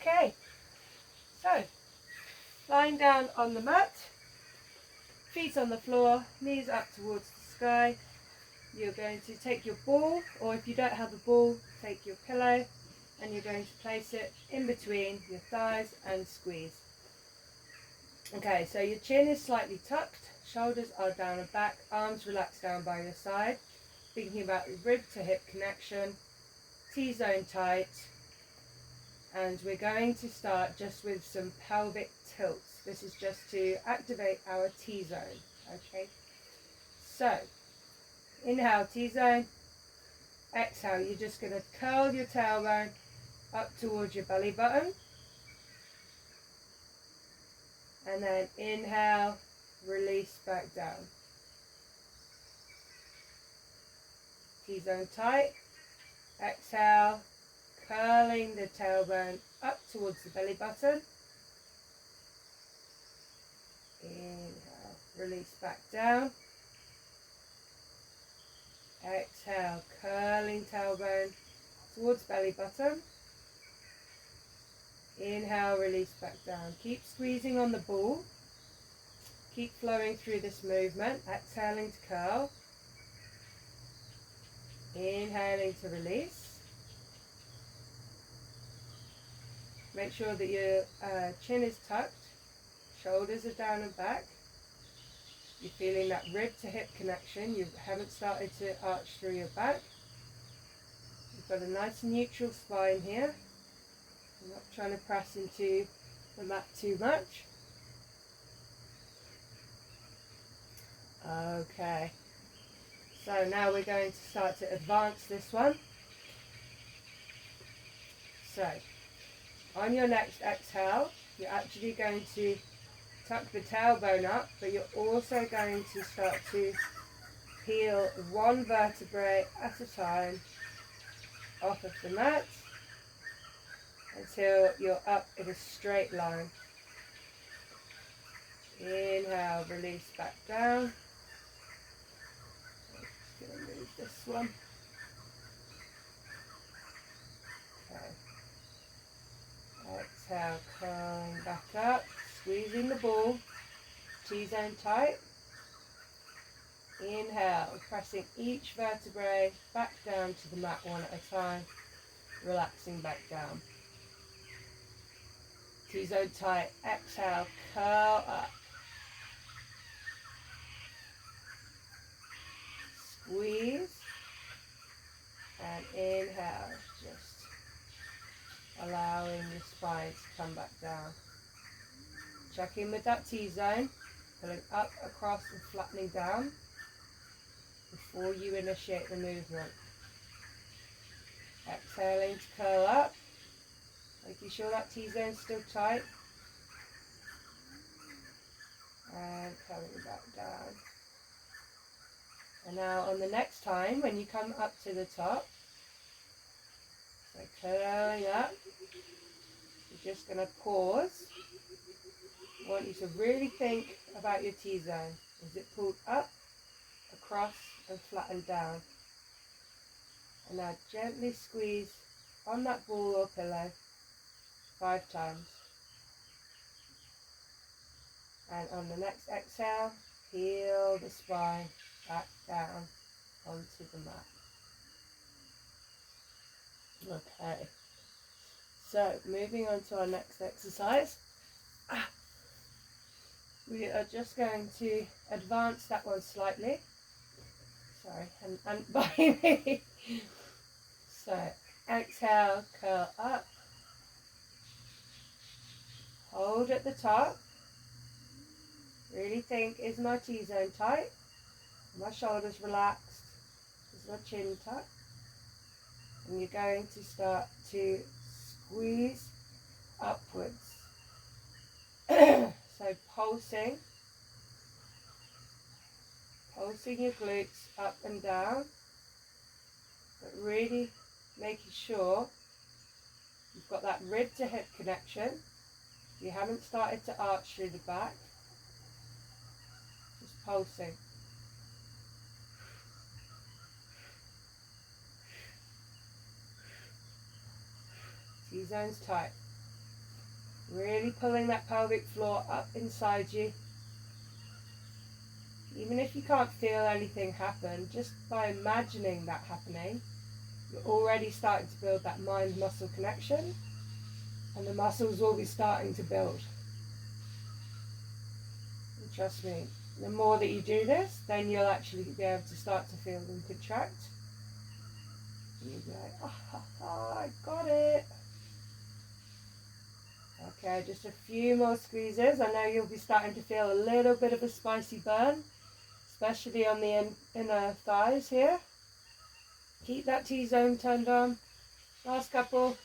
Okay, so lying down on the mat, feet on the floor, knees up towards the sky. You're going to take your ball, or if you don't have a ball, take your pillow, and you're going to place it in between your thighs and squeeze. Okay, so your chin is slightly tucked, shoulders are down and back, arms relaxed down by your side, thinking about the rib to hip connection, T-zone tight, and we're going to start just with some pelvic tilts. This is just to activate our T-zone, okay? So, inhale T-zone, exhale, you're just going to curl your tailbone up towards your belly button, and then inhale, release back down. T-zone tight, exhale, curling the tailbone up towards the belly button. Inhale, release back down. Exhale, curling tailbone towards belly button. Inhale, release back down. Keep squeezing on the ball. Keep flowing through this movement. Exhaling to curl. Inhaling to release. Make sure that your chin is tucked. Shoulders are down and back. You're feeling that rib to hip connection. You haven't started to arch through your back. You've got a nice neutral spine here. You're not trying to press into the mat too much. Okay. So now we're going to start to advance this one. So, on your next exhale, you're actually going to tuck the tailbone up, but you're also going to start to peel one vertebrae at a time off of the mat until you're up in a straight line. Inhale, release back down. I'm just going to move this one. Okay. Exhale, curling back up, squeezing the ball, T-zone tight. Inhale, pressing each vertebrae back down to the mat one at a time, relaxing back down. T-zone tight, exhale, curl up. Squeeze, and inhale, just allowing your spine to come back down. Check in with that T-zone, pulling up, across and flattening down before you initiate the movement. Exhaling to curl up, making sure that T-zone is still tight. And coming back down. And now on the next time, when you come up to the top, so curling up, you're just going to pause. I want you to really think about your T-zone. Is it pulled up, across and flattened down? And now gently squeeze on that ball or pillow 5 times. And on the next exhale, peel the spine back down onto the mat. Okay. So, moving on to our next exercise. We are just going to advance that one slightly. Sorry, and by me. So, exhale, curl up. Hold at the top. Really think, is my T-zone tight? Are my shoulders relaxed? Is my chin tucked? And you're going to start to squeeze upwards. So pulsing your glutes up and down, but really making sure you've got that rib to hip connection. You haven't started to arch through the back, just pulsing. T-zone's tight. Really pulling that pelvic floor up inside you. Even if you can't feel anything happen, just by imagining that happening, you're already starting to build that mind-muscle connection, and the muscles will be starting to build. And trust me, the more that you do this, then you'll actually be able to start to feel them contract. And you'll be like, I got it. Okay, just a few more squeezes. I know you'll be starting to feel a little bit of a spicy burn, especially on the inner thighs here. Keep that T-zone turned on. Last couple.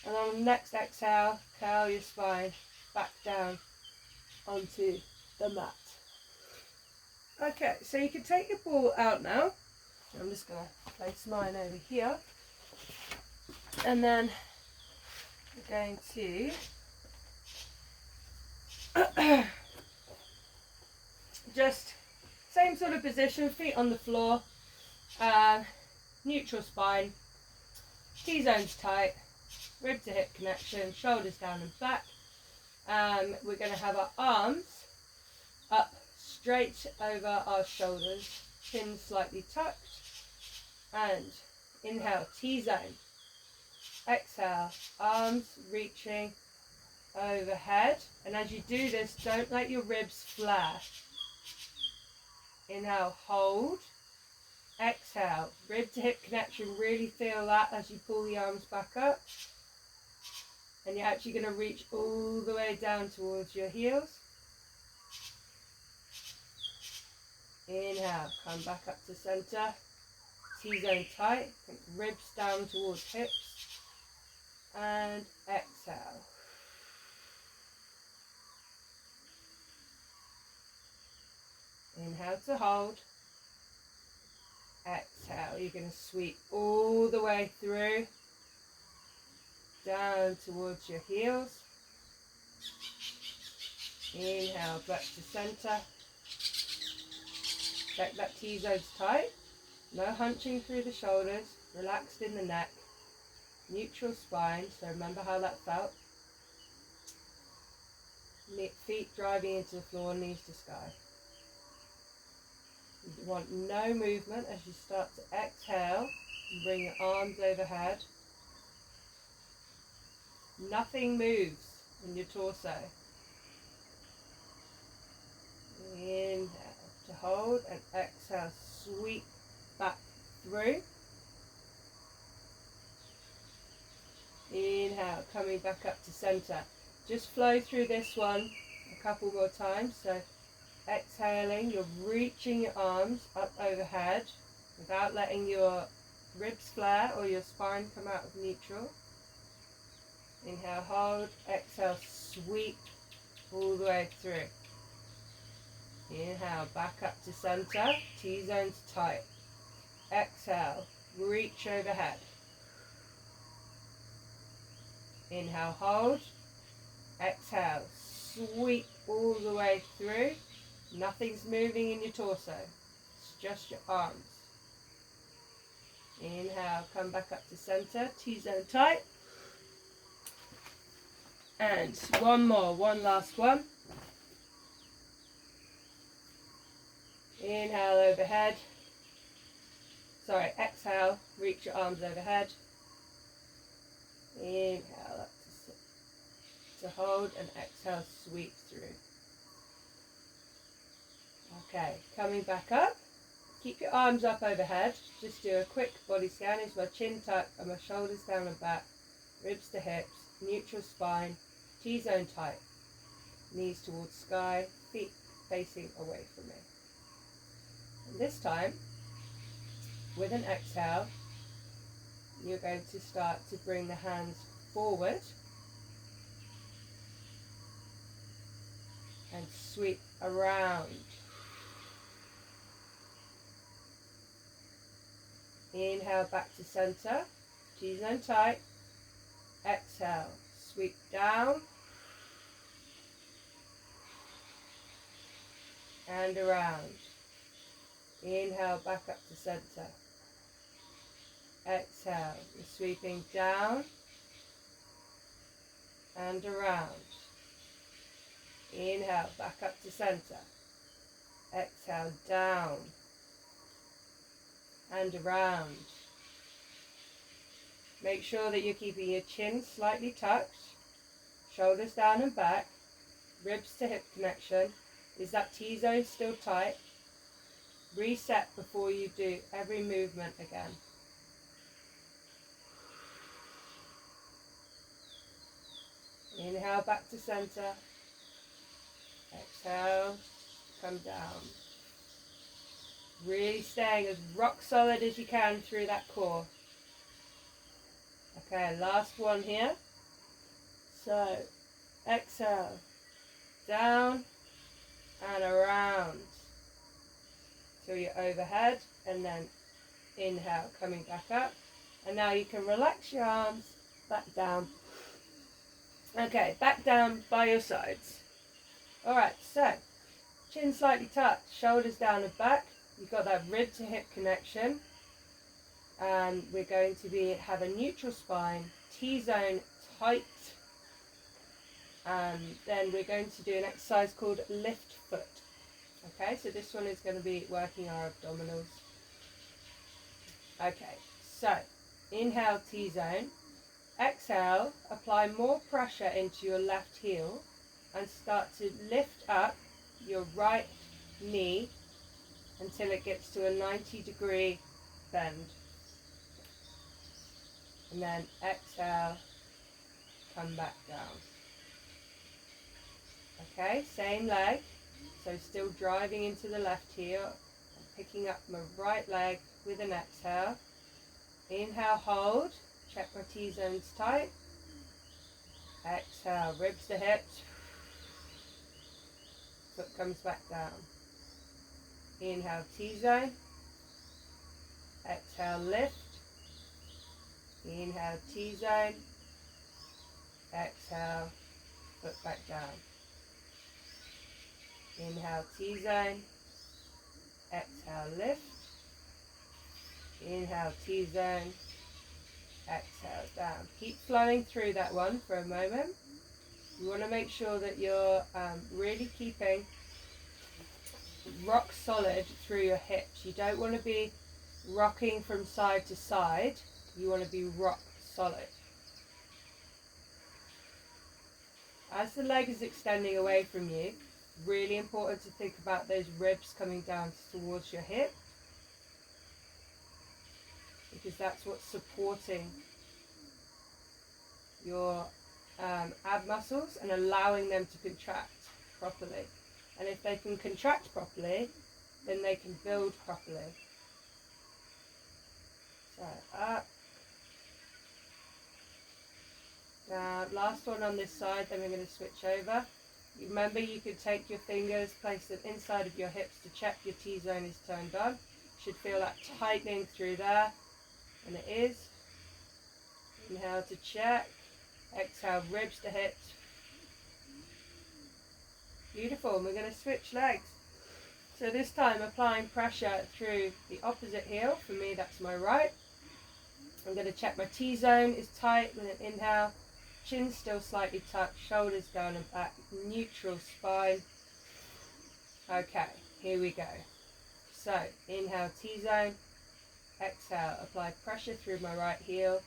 And on the next exhale, curl your spine back down onto the mat. Okay, so you can take your ball out now. I'm just going to place mine over here. And then we're going to just same sort of position, feet on the floor, neutral spine, T-zones tight, rib to hip connection, shoulders down and back. We're going to have our arms up straight over our shoulders, chin slightly tucked, and inhale, T-zone. Exhale, arms reaching overhead, and as you do this, don't let your ribs flare. Inhale, hold. Exhale, rib to hip connection, really feel that as you pull the arms back up. And you're actually going to reach all the way down towards your heels. Inhale, come back up to center. T-zone tight, ribs down towards hips. And exhale. Inhale to hold. Exhale, you're going to sweep all the way through, down towards your heels. Inhale, back to center. Check that T-zone's tight. No hunching through the shoulders, relaxed in the neck. Neutral spine, so remember how that felt. Feet driving into the floor, knees to sky. You want no movement as you start to exhale and bring your arms overhead. Nothing moves in your torso. Inhale to hold and exhale, sweep back through. Inhale, coming back up to center. Just flow through this one a couple more times. So exhaling, you're reaching your arms up overhead without letting your ribs flare or your spine come out of neutral. Inhale, hold. Exhale, sweep all the way through. Inhale, back up to center. T-zones tight. Exhale, reach overhead. Inhale, hold. Exhale, sweep all the way through. Nothing's moving in your torso. It's just your arms. Inhale, come back up to center. T-zone tight. And one more, one last one. Inhale, overhead. Sorry, exhale, reach your arms overhead. Inhale up to hold, and exhale, sweep through. Okay, coming back up. Keep your arms up overhead. Just do a quick body scan. Is my chin tucked and my shoulders down and back, ribs to hips, neutral spine, T-zone tight, knees towards sky, feet facing away from me. And this time, with an exhale, you're going to start to bring the hands forward and sweep around. Inhale, back to center, T-zone tight. Exhale, sweep down and around. Inhale, back up to center. Exhale, you're sweeping down and around. Inhale, back up to center. Exhale, down and around. Make sure that you're keeping your chin slightly tucked, shoulders down and back, ribs to hip connection. Is that T-zone still tight? Reset before you do every movement again. Inhale, back to center. Exhale, come down. Really staying as rock solid as you can through that core. Okay, last one here. So, exhale, down and around till you're overhead, and then inhale, coming back up. And now you can relax your arms back down. Okay, back down by your sides. Alright, so chin slightly tucked, shoulders down and back. You've got that rib to hip connection. And we're going to have a neutral spine, T-zone tight. And then we're going to do an exercise called lift foot. Okay, so this one is going to be working our abdominals. Okay, so inhale T-zone. Exhale, apply more pressure into your left heel and start to lift up your right knee until it gets to a 90-degree bend. And then exhale, come back down. Okay, same leg. So still driving into the left heel and picking up my right leg with an exhale. Inhale, hold. Check my T-zones tight. Exhale, ribs to hips. Foot comes back down. Inhale, T-zone. Exhale, lift. Inhale, T-zone. Exhale, foot back down. Inhale, T-zone. Exhale, lift. Inhale, T-zone. Exhale, down. Keep flowing through that one for a moment. You want to make sure that you're really keeping rock solid through your hips. You don't want to be rocking from side to side. You want to be rock solid. As the leg is extending away from you, really important to think about those ribs coming down towards your hip, because that's what's supporting your ab muscles and allowing them to contract properly. And if they can contract properly, then they can build properly. So up. Now last one on this side, then we're going to switch over. Remember, you could take your fingers, place them inside of your hips to check your T-zone is turned on. Should feel that tightening through there, and it is. Inhale to check. Exhale, ribs to hips. Beautiful. And we're going to switch legs. So this time applying pressure through the opposite heel. For me, that's my right. I'm going to check my T-zone is tight with an inhale. Chin still slightly tucked, shoulders down and back, neutral spine. Okay, here we go. So inhale T-zone. Exhale, apply pressure through my right heel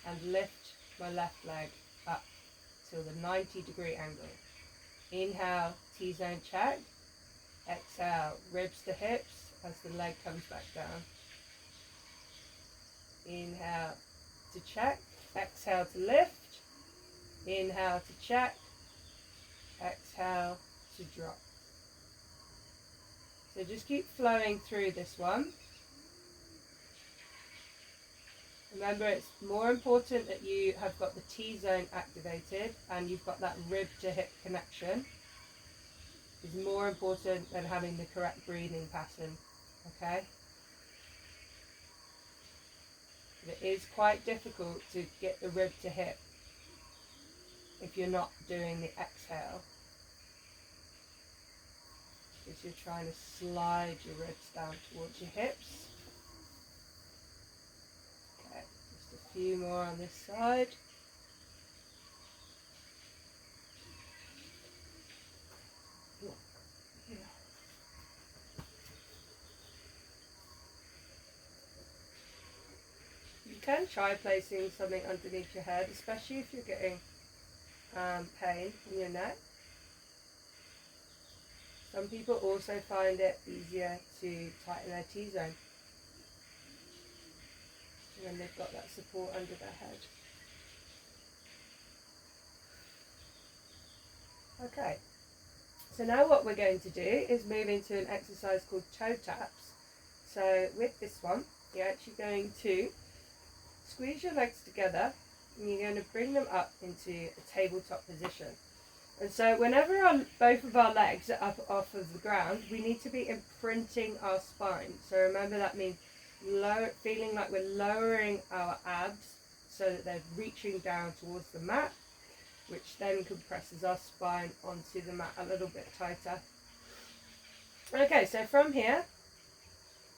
and lift my left leg up till the 90-degree angle. Inhale, T-zone check. Exhale, ribs to hips as the leg comes back down. Inhale to check. Exhale to lift. Inhale to check. Exhale to drop. So just keep flowing through this one. Remember, it's more important that you have got the T-zone activated and you've got that rib to hip connection. It's more important than having the correct breathing pattern, okay? It is quite difficult to get the rib to hip if you're not doing the exhale, because you're trying to slide your ribs down towards your hips. Okay, just a few more on this side. can try placing something underneath your head, especially if you're getting pain in your neck. Some people also find it easier to tighten their T-zone when they've got that support under their head. Okay, so now what we're going to do is move into an exercise called toe taps. So with this one, you're actually going to squeeze your legs together and you're going to bring them up into a tabletop position. And so whenever both of our legs are up off of the ground, we need to be imprinting our spine. So remember, that means feeling like we're lowering our abs so that they're reaching down towards the mat, which then compresses our spine onto the mat a little bit tighter. Okay, so from here,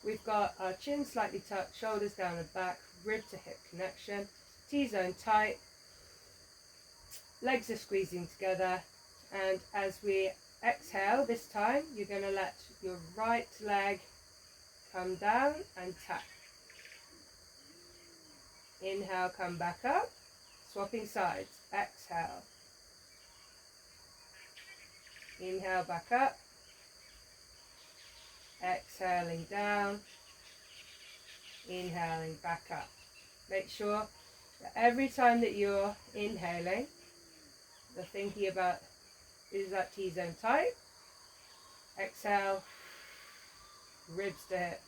we've got our chin slightly tucked, shoulders down the back, rib to hip connection, T-zone tight, legs are squeezing together, and as we exhale this time, you're going to let your right leg come down and tap. Inhale, come back up, swapping sides, exhale. Inhale, back up, exhaling down, inhaling back up. Make sure that every time that you're inhaling, you're thinking about, is that T-zone tight? Exhale, ribs to hips.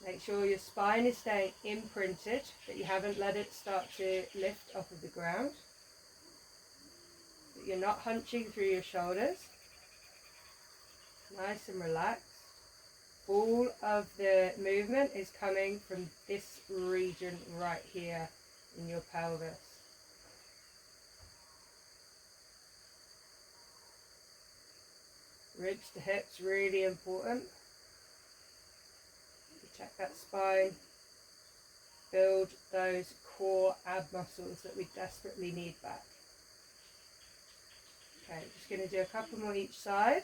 Make sure your spine is staying imprinted, that you haven't let it start to lift off of the ground. That you're not hunching through your shoulders. Nice and relaxed. All of the movement is coming from this region right here in your pelvis. Ribs to hips, really important. Protect that spine. Build those core ab muscles that we desperately need back. Okay, just going to do a couple more each side.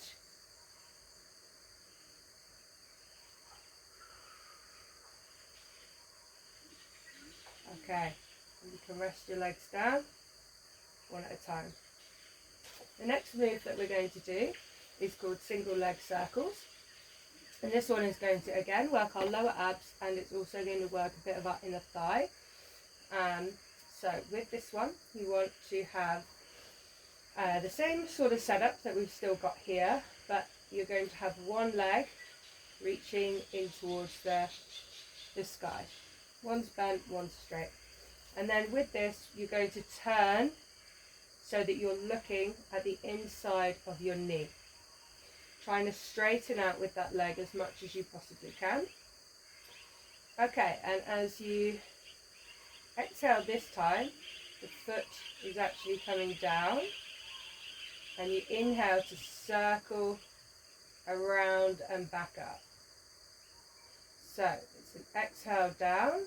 Okay, and you can rest your legs down one at a time. The next move that we're going to do is called single leg circles. And this one is going to, again, work our lower abs, and it's also going to work a bit of our inner thigh. So with this one, you want to have the same sort of setup that we've still got here, but you're going to have one leg reaching in towards the sky. One's bent, one's straight. And then with this, you're going to turn so that you're looking at the inside of your knee. Trying to straighten out with that leg as much as you possibly can. Okay, and as you exhale this time, the foot is actually coming down. And you inhale to circle around and back up. So it's an exhale down.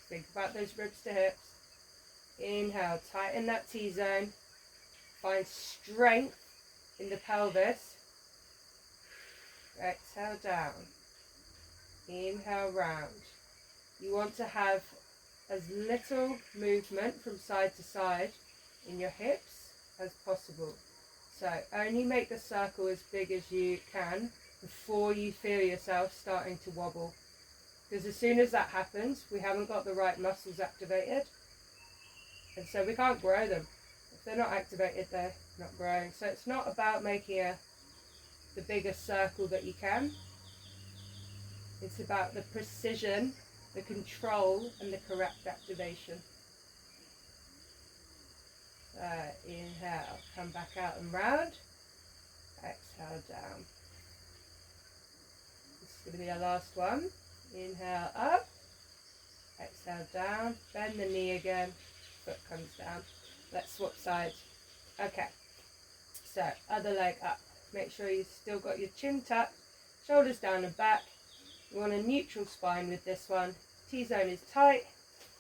Think about those ribs to hips. Inhale, tighten that T-zone. Find strength in the pelvis. Exhale down. Inhale round. You want to have as little movement from side to side in your hips as possible. So only make the circle as big as you can before you feel yourself starting to wobble. Because as soon as that happens, we haven't got the right muscles activated. And so we can't grow them. If they're not activated, they're not growing. So it's not about making the biggest circle that you can. It's about the precision, the control, and the correct activation. Inhale, come back out and round. Exhale down. This is going to be our last one. Inhale up. Exhale down. Bend the knee again. Foot comes down. Let's swap sides. Okay. So, other leg up. Make sure you've still got your chin tucked. Shoulders down and back. You want a neutral spine with this one. T-zone is tight.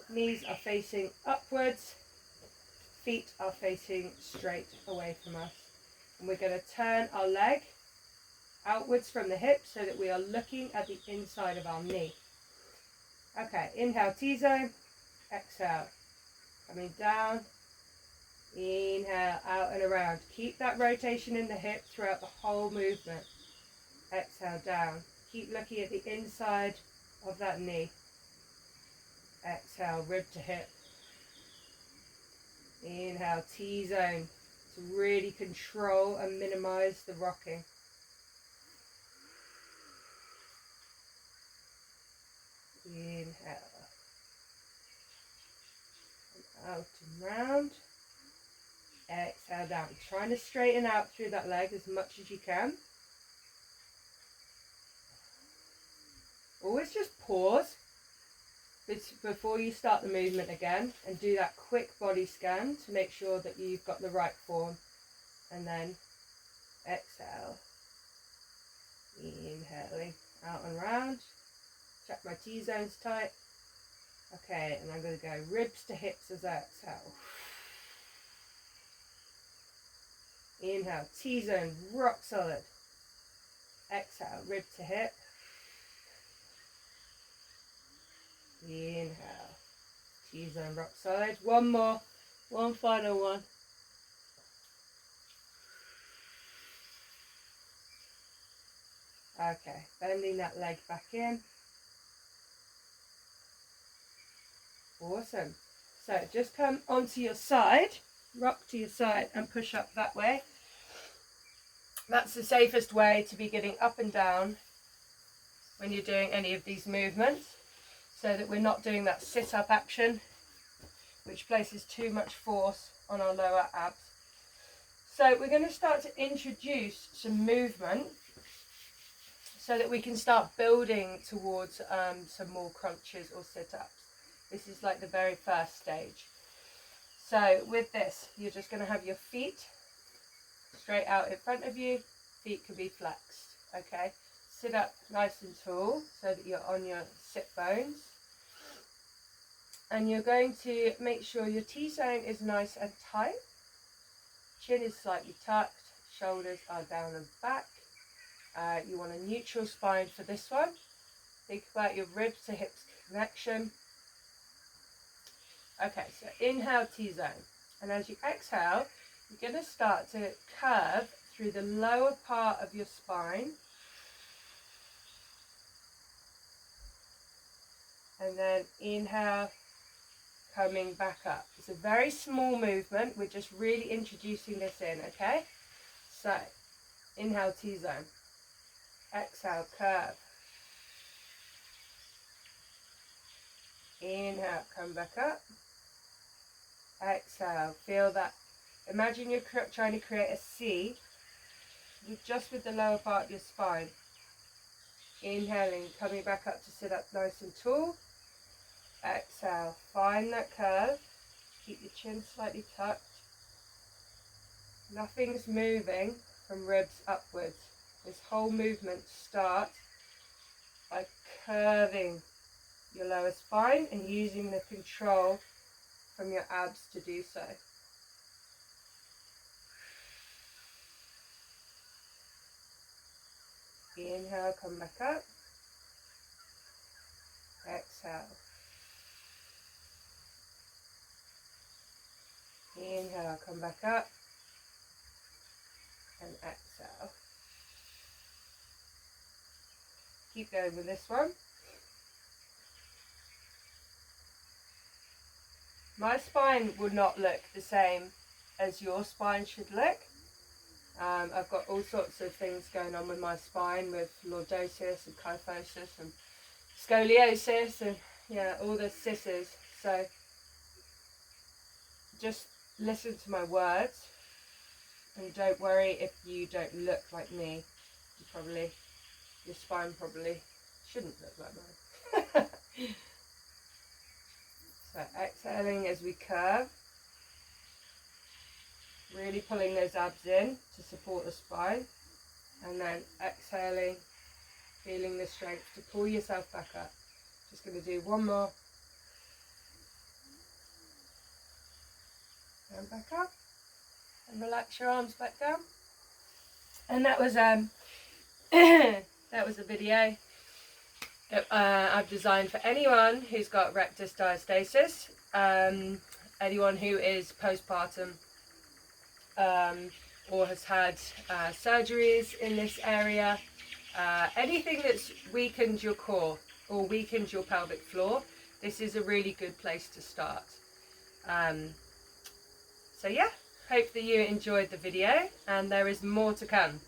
Knees are facing upwards. Feet are facing straight away from us. And we're going to turn our leg outwards from the hip so that we are looking at the inside of our knee. Okay, inhale T-zone, exhale, coming down, inhale, out and around. Keep that rotation in the hips throughout the whole movement. Exhale, down. Keep looking at the inside of that knee. Exhale, rib to hip. Inhale, T-zone to really control and minimize the rocking. Inhale. And out and round. Exhale, down. Trying to straighten out through that leg as much as you can. Always just pause before you start the movement again and do that quick body scan to make sure that you've got the right form. And then exhale. Inhaling out and round. Check my T-zones tight. Okay, and I'm going to go ribs to hips as I exhale. Inhale, T-zone, rock solid. Exhale, rib to hip. Inhale, T-zone, rock solid. One more, one final one. Okay, bending that leg back in. Awesome. So just come onto your side, rock to your side and push up that way. That's the safest way to be getting up and down when you're doing any of these movements, so that we're not doing that sit-up action, which places too much force on our lower abs. So we're going to start to introduce some movement so that we can start building towards some more crunches or sit-ups. This is like the very first stage. So with this, you're just going to have your feet straight out in front of you. Feet can be flexed, okay? Sit up nice and tall so that you're on your sit bones. And you're going to make sure your T-zone is nice and tight. Chin is slightly tucked, shoulders are down and back. You want a neutral spine for this one. Think about your ribs to hips connection. Okay, so inhale T-zone. And as you exhale, you're going to start to curve through the lower part of your spine. And then inhale, coming back up. It's a very small movement. We're just really introducing this in, okay? So, inhale T-zone. Exhale, curve. Inhale, come back up. Exhale, feel that. Imagine you're trying to create a C just with the lower part of your spine. Inhaling, coming back up to sit up nice and tall. Exhale, find that curve. Keep your chin slightly tucked. Nothing's moving from ribs upwards. This whole movement starts by curving your lower spine and using the control from your abs to do so. Inhale, come back up. Exhale. Inhale, come back up. And exhale. Keep going with this one. My spine will not look the same as your spine should look. I've got all sorts of things going on with my spine, with lordosis and kyphosis and scoliosis and all the sisses. So just listen to my words and don't worry if you don't look like me. Your spine probably shouldn't look like mine. So exhaling as we curve. Really pulling those abs in to support the spine. And then exhaling, feeling the strength to pull yourself back up. Just going to do one more. And back up. And relax your arms back down. And that was that was a video I've designed for anyone who's got rectus diastasis, anyone who is postpartum or has had surgeries in this area, anything that's weakened your core or weakened your pelvic floor. This is a really good place to start. So yeah, hope that you enjoyed the video, and there is more to come.